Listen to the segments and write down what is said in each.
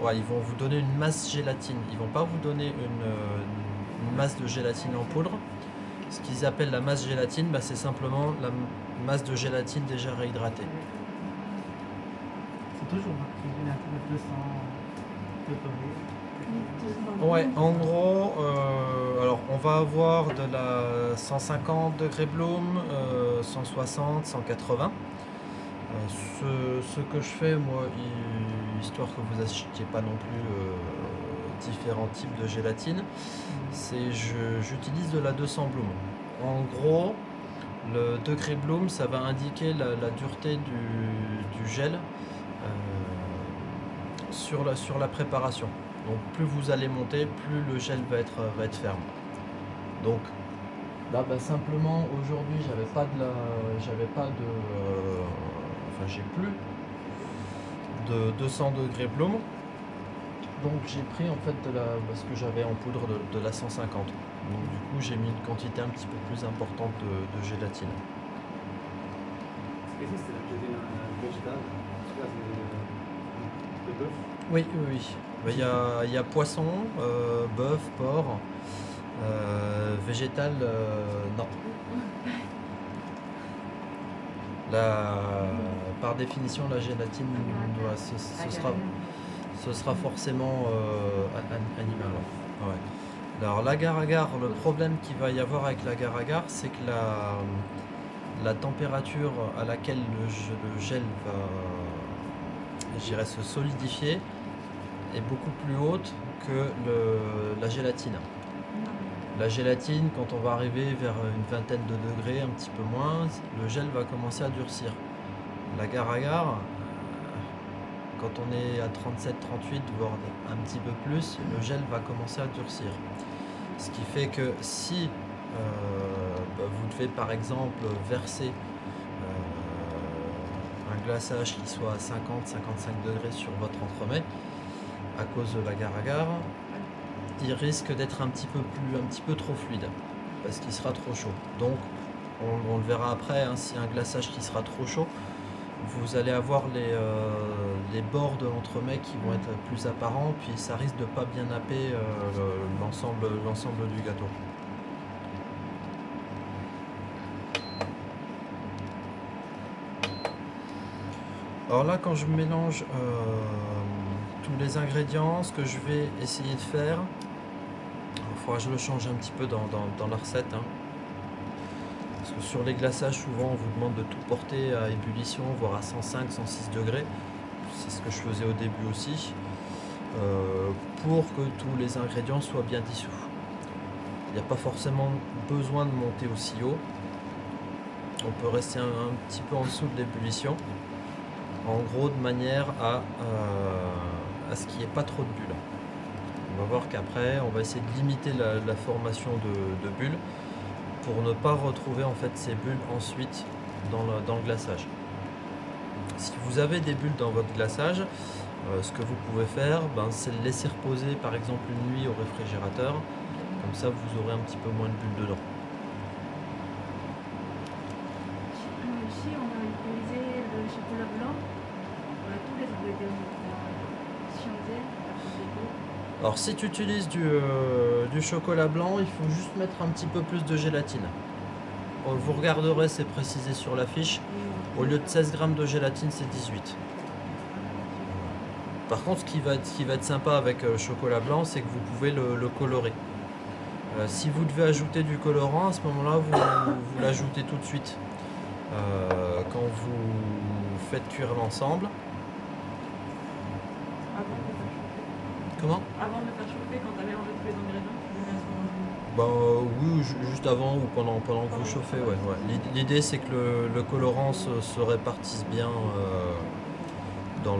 Ouais, ils vont vous donner une masse gélatine. Ils vont pas vous donner une masse de gélatine en poudre. Ce qu'ils appellent la masse gélatine, bah, c'est simplement la masse de gélatine déjà réhydratée. C'est toujours marqué gélatine de 200 degrés. Ouais, en gros, alors on va avoir de la 150 degrés Bloom, 160, 180. Ce que je fais, moi, histoire que vous n'achetiez pas non plus différents types de gélatine, c'est j'utilise de la 200 Bloom. En gros, le degré Bloom, ça va indiquer la dureté du gel sur la préparation. Donc plus vous allez monter, plus le gel va être ferme. Donc là, bah, simplement aujourd'hui, j'ai plus de 200 degrés Bloom. Donc j'ai pris en fait ce que j'avais en poudre de la 150. Donc du coup j'ai mis une quantité un petit peu plus importante de gélatine. Est-ce que c'est la gélatine végétale? De bœuf? Oui, oui, oui. Il y a poisson, bœuf, porc, végétal, non. Par définition, la gélatine, ce sera forcément animal. Ouais. Alors l'agar-agar, le problème qu'il va y avoir avec l'agar-agar, c'est que la température à laquelle le gel va, je dirais, se solidifier est beaucoup plus haute que la gélatine. La gélatine, quand on va arriver vers une vingtaine de degrés, un petit peu moins, le gel va commencer à durcir. L'agar-agar, quand on est à 37, 38, voire un petit peu plus, le gel va commencer à durcir. Ce qui fait que si vous devez par exemple verser un glaçage qui soit à 50-55 degrés sur votre entremets, à cause de l'agar-agar, il risque d'être un petit peu trop fluide parce qu'il sera trop chaud. Donc on le verra après, hein, si un glaçage qui sera trop chaud, vous allez avoir les bords de l'entremet qui vont être plus apparents, puis ça risque de pas bien napper l'ensemble du gâteau. Alors là, quand je mélange tous les ingrédients, ce que je vais essayer de faire, il faudra que je le change un petit peu dans la recette, hein. Parce que sur les glaçages, souvent on vous demande de tout porter à ébullition, voire à 105, 106 degrés. C'est ce que je faisais au début aussi, pour que tous les ingrédients soient bien dissous. Il n'y a pas forcément besoin de monter aussi haut. On peut rester un petit peu en dessous de l'ébullition. En gros, de manière à ce qu'il n'y ait pas trop de bulles. On va voir qu'après, on va essayer de limiter la formation de bulles pour ne pas retrouver en fait ces bulles ensuite dans le glaçage. Si vous avez des bulles dans votre glaçage, ce que vous pouvez faire, c'est le laisser reposer par exemple une nuit au réfrigérateur. Comme ça, vous aurez un petit peu moins de bulles dedans. Ici, on a utilisé le chocolat blanc. On a tous les ingrédients scientés. Alors si tu utilises du chocolat blanc, il faut juste mettre un petit peu plus de gélatine. Vous regarderez, c'est précisé sur la fiche. Au lieu de 16 grammes de gélatine, c'est 18. Par contre, ce qui va être sympa avec le chocolat blanc, c'est que vous pouvez le colorer. Si vous devez ajouter du colorant, à ce moment-là, vous l'ajoutez tout de suite. Quand vous faites cuire l'ensemble. Comment? Avant de faire chauffer, quand tu as mélangé tous les ingrédients, tu le mets à ce Ben moment-là. oui, juste avant ou pendant que vous chauffez, ouais. L'idée c'est que le colorant se répartisse bien dans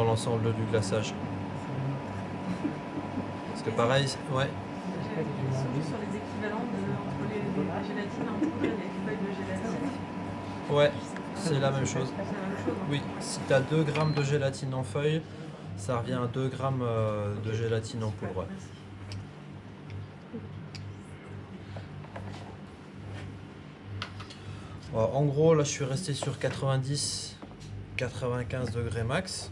l'ensemble du glaçage. Parce que pareil, ouais. Surtout sur les équivalents entre les gélatines en poudre et les feuilles de gélatine. Ouais, c'est la même chose. C'est la même chose. Oui, si tu as 2 grammes de gélatine en feuille, ça revient à 2 grammes de gélatine en poudre. Ouais. En gros, là je suis resté sur 90-95 degrés max.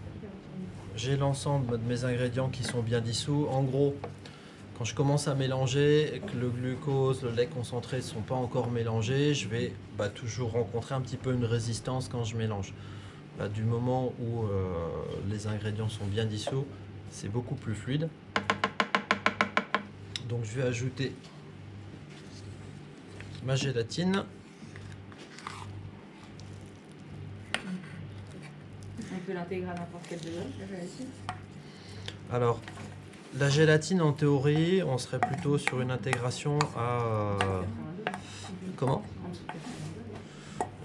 j'ai l'ensemble de mes ingrédients qui sont bien dissous. En gros, quand je commence à mélanger et que le glucose, le lait concentré ne sont pas encore mélangés, je vais toujours rencontrer un petit peu une résistance quand je mélange. Du moment où les ingrédients sont bien dissous, c'est beaucoup plus fluide. Donc je vais ajouter ma gélatine. On peut l'intégrer à n'importe quel degré, la gélatine. Alors, la gélatine, en théorie, on serait plutôt sur une intégration à... Comment?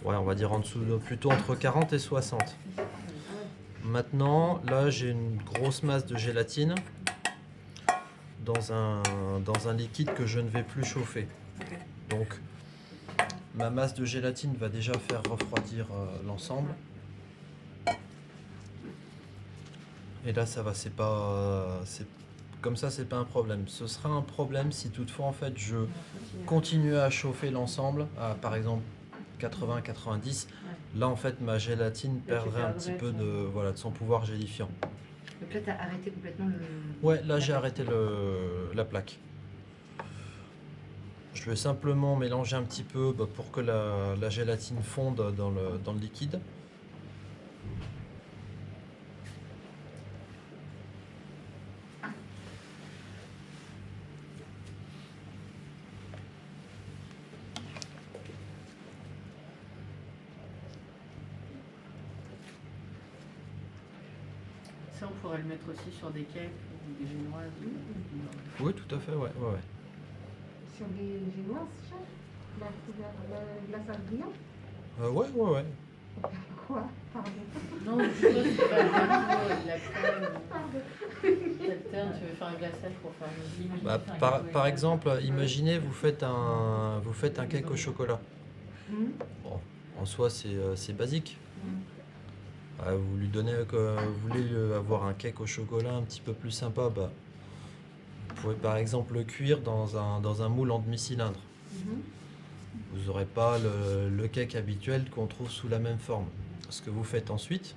Ouais, on va dire en dessous, plutôt entre 40 et 60. Maintenant, là, j'ai une grosse masse de gélatine dans un liquide que je ne vais plus chauffer. Donc, ma masse de gélatine va déjà faire refroidir l'ensemble. Et là, ça va, comme ça, c'est pas un problème. Ce sera un problème si toutefois, en fait, je continue à chauffer l'ensemble à, par exemple, 80-90. Là, en fait, ma gélatine perdrait un petit peu de son pouvoir gélifiant. Donc là, tu as arrêté complètement le... Ouais, là, j'ai arrêté la plaque. Je vais simplement mélanger un petit peu pour que la gélatine fonde dans le liquide. Ça, on pourrait le mettre aussi sur des cakes ou des génoises. Oui, tout à fait, ouais. Sur les génoises, chef, la glaçage brillant. Ouais. Quoi? Pardon. Non, je sais pas, c'est pas le gâteau, de la crème. T'alternes, tu veux faire un glaçage pour faire une... Par exemple, imaginez, vous faites un cake au chocolat. Bon, en soi, c'est basique. Vous lui donnez, vous voulez avoir un cake au chocolat un petit peu plus sympa, vous pouvez par exemple le cuire dans un moule en demi-cylindre. Vous n'aurez pas le cake habituel qu'on trouve sous la même forme. Ce que vous faites ensuite,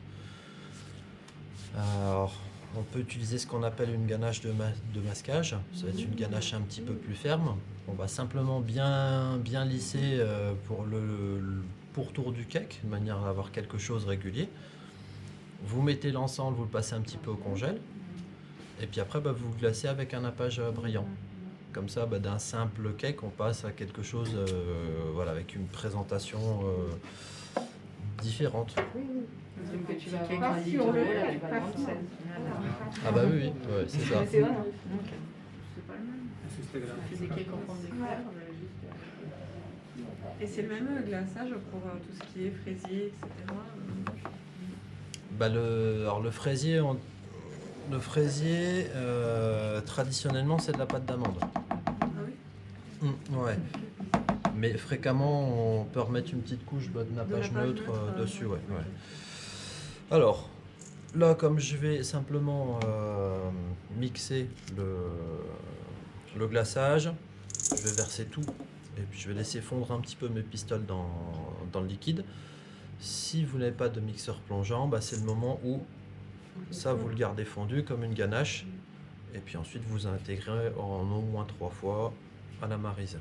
alors, on peut utiliser ce qu'on appelle une ganache de masquage. Ça va être une ganache un petit peu plus ferme. On va simplement bien lisser pour le pourtour du cake, de manière à avoir quelque chose de régulier. Vous mettez l'ensemble, vous le passez un petit peu au congèle. Et puis après, vous glacez avec un nappage brillant. Comme ça, d'un simple cake, on passe à quelque chose avec une présentation différente. Donc que tu vas Pas avoir sur le avec pas la grande sur- scène. Ah bah oui, ouais, c'est ça. C'est vrai, non? C'est pas le même. C'est grave. Tu fais des cakes en forme d'éclair, Et c'est le même glaçage pour tout ce qui est fraisier, etc. Alors le fraisier, traditionnellement, c'est de la pâte d'amande. Ah oui. Ouais. Mais fréquemment, on peut remettre une petite couche de nappage neutre dessus. Ouais. Alors, là, comme je vais simplement mixer le glaçage, je vais verser tout et puis je vais laisser fondre un petit peu mes pistoles dans le liquide. Si vous n'avez pas de mixeur plongeant, c'est le moment où ça, vous le gardez fondu comme une ganache et puis ensuite vous intégrez en au moins 3 fois à la maryse.